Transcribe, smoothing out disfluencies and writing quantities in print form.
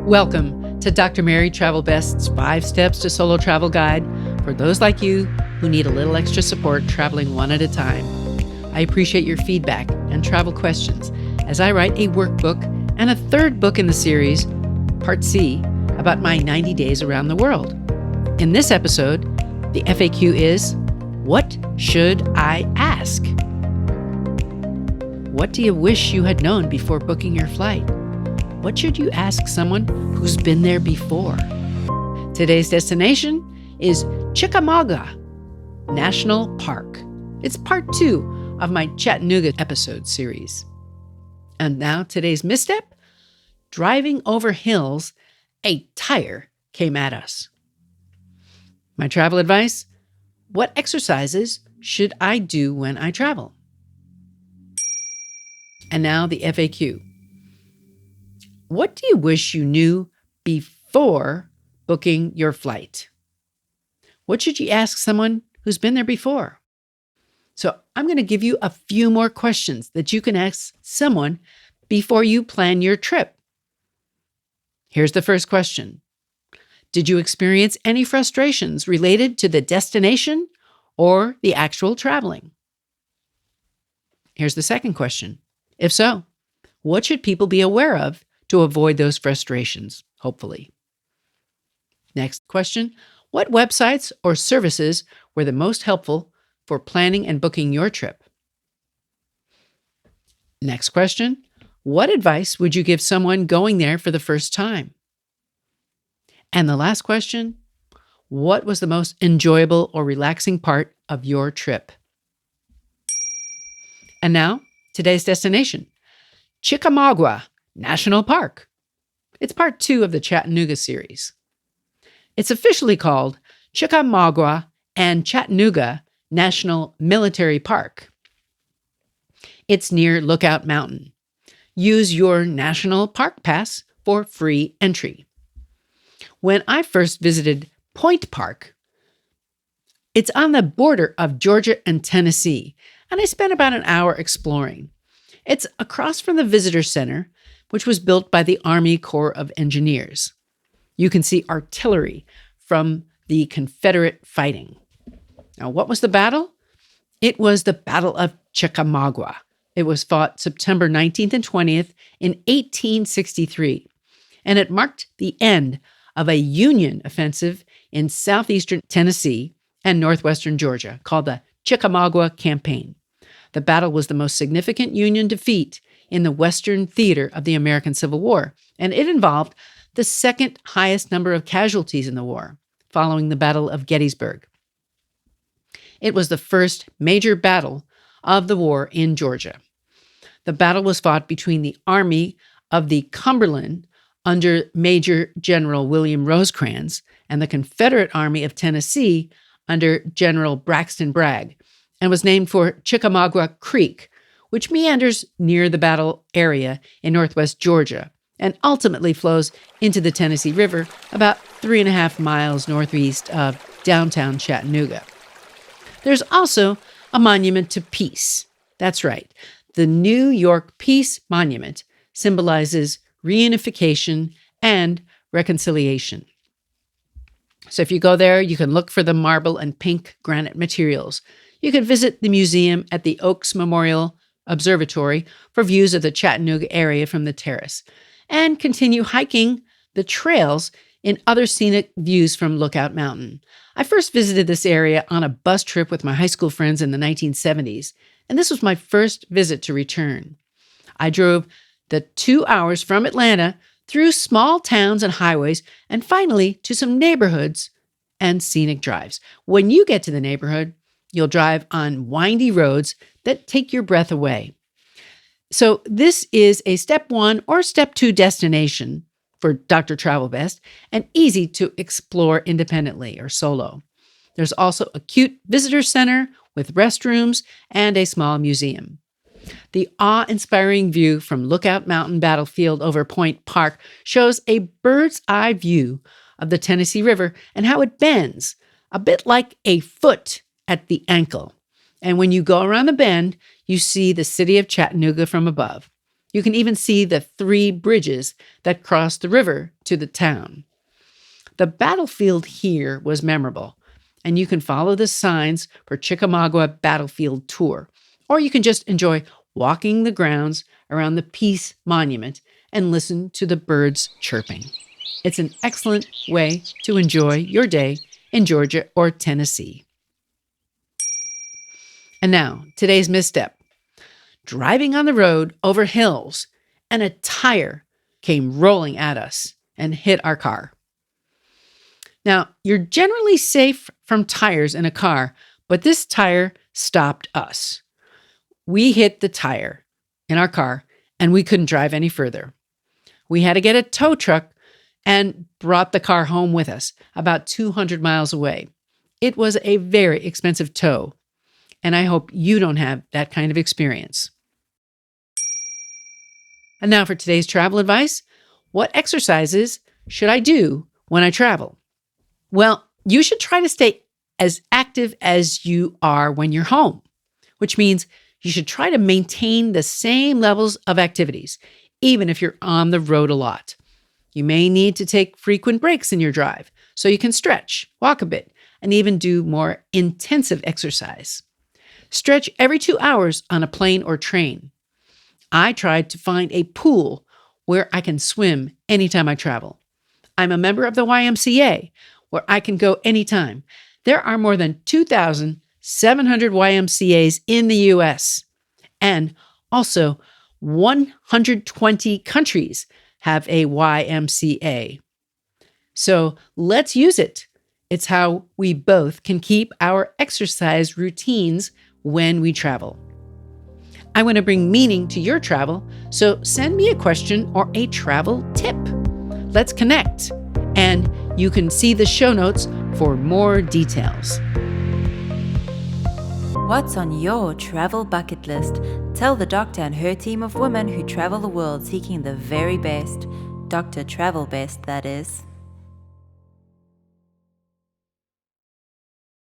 Welcome to Dr. Mary Travel Best's 5 Steps to Solo Travel Guide for those like you who need a little extra support traveling one at a time. I appreciate your feedback and travel questions as I write a workbook and a third book in the series, Part C, about my 90 days around the world. In this episode, the FAQ is, what should I ask? What do you wish you had known before booking your flight? What should you ask someone who's been there before? Today's destination is Chickamauga National Park. It's part 2 of my Chattanooga episode series. And now today's misstep, driving over hills, a tire came at us. My travel advice, what exercises should I do when I travel? And now the FAQ. What do you wish you knew before booking your flight? What should you ask someone who's been there before? So I'm going to give you a few more questions that you can ask someone before you plan your trip. Here's the first question. Did you experience any frustrations related to the destination or the actual traveling? Here's the second question. If so, what should people be aware of to avoid those frustrations, hopefully? Next question, what websites or services were the most helpful for planning and booking your trip? Next question, what advice would you give someone going there for the first time? And the last question, what was the most enjoyable or relaxing part of your trip? And now, today's destination, Chickamauga National Park. It's part 2 of the Chattanooga series. It's officially called Chickamauga and Chattanooga National Military Park. It's near Lookout Mountain. Use your National Park Pass for free entry. When I first visited Point Park, it's on the border of Georgia and Tennessee, and I spent about an hour exploring. It's across from the Visitor Center, which was built by the Army Corps of Engineers. You can see artillery from the Confederate fighting. Now, what was the battle? It was the Battle of Chickamauga. It was fought September 19th and 20th in 1863, and it marked the end of a Union offensive in southeastern Tennessee and northwestern Georgia called the Chickamauga Campaign. The battle was the most significant Union defeat in the Western theater of the American Civil War, and it involved the second highest number of casualties in the war, following the Battle of Gettysburg. It was the first major battle of the war in Georgia. The battle was fought between the Army of the Cumberland under Major General William Rosecrans and the Confederate Army of Tennessee under General Braxton Bragg, and was named for Chickamauga Creek, which meanders near the battle area in northwest Georgia and ultimately flows into the Tennessee River about 3.5 miles northeast of downtown Chattanooga. There's also a monument to peace. That's right. The New York Peace Monument symbolizes reunification and reconciliation. So if you go there, you can look for the marble and pink granite materials. You can visit the museum at the Oaks Memorial Observatory for views of the Chattanooga area from the terrace, and continue hiking the trails in other scenic views from Lookout Mountain. I first visited this area on a bus trip with my high school friends in the 1970s, and this was my first visit to return. I drove the 2 hours from Atlanta through small towns and highways, and finally to some neighborhoods and scenic drives. When you get to the neighborhood, you'll drive on windy roads that take your breath away. So this is a step 1 or step 2 destination for Dr. Travel Best and easy to explore independently or solo. There's also a cute visitor center with restrooms and a small museum. The awe-inspiring view from Lookout Mountain Battlefield over Point Park shows a bird's eye view of the Tennessee River and how it bends, a bit like a foot at the ankle. And when you go around the bend, you see the city of Chattanooga from above. You can even see the 3 bridges that cross the river to the town. The battlefield here was memorable, and you can follow the signs for Chickamauga Battlefield Tour, or you can just enjoy walking the grounds around the Peace Monument and listen to the birds chirping. It's an excellent way to enjoy your day in Georgia or Tennessee. And now, today's misstep. Driving on the road over hills, and a tire came rolling at us and hit our car. Now, you're generally safe from tires in a car, but this tire stopped us. We hit the tire in our car, and we couldn't drive any further. We had to get a tow truck and brought the car home with us, about 200 miles away. It was a very expensive tow, and I hope you don't have that kind of experience. And now for today's travel advice. What exercises should I do when I travel? Well, you should try to stay as active as you are when you're home, which means you should try to maintain the same levels of activities, even if you're on the road a lot. You may need to take frequent breaks in your drive so you can stretch, walk a bit, and even do more intensive exercise. Stretch every 2 hours on a plane or train. I tried to find a pool where I can swim anytime I travel. I'm a member of the YMCA, where I can go anytime. There are more than 2,700 YMCAs in the U.S., and also 120 countries have a YMCA. So let's use it. It's how we both can keep our exercise routines when we travel. I want to bring meaning to your travel, so send me a question or a travel tip. Let's connect, and you can see the show notes for more details. What's on your travel bucket list? Tell the doctor and her team of women who travel the world seeking the very best. Dr. Travel Best, that is.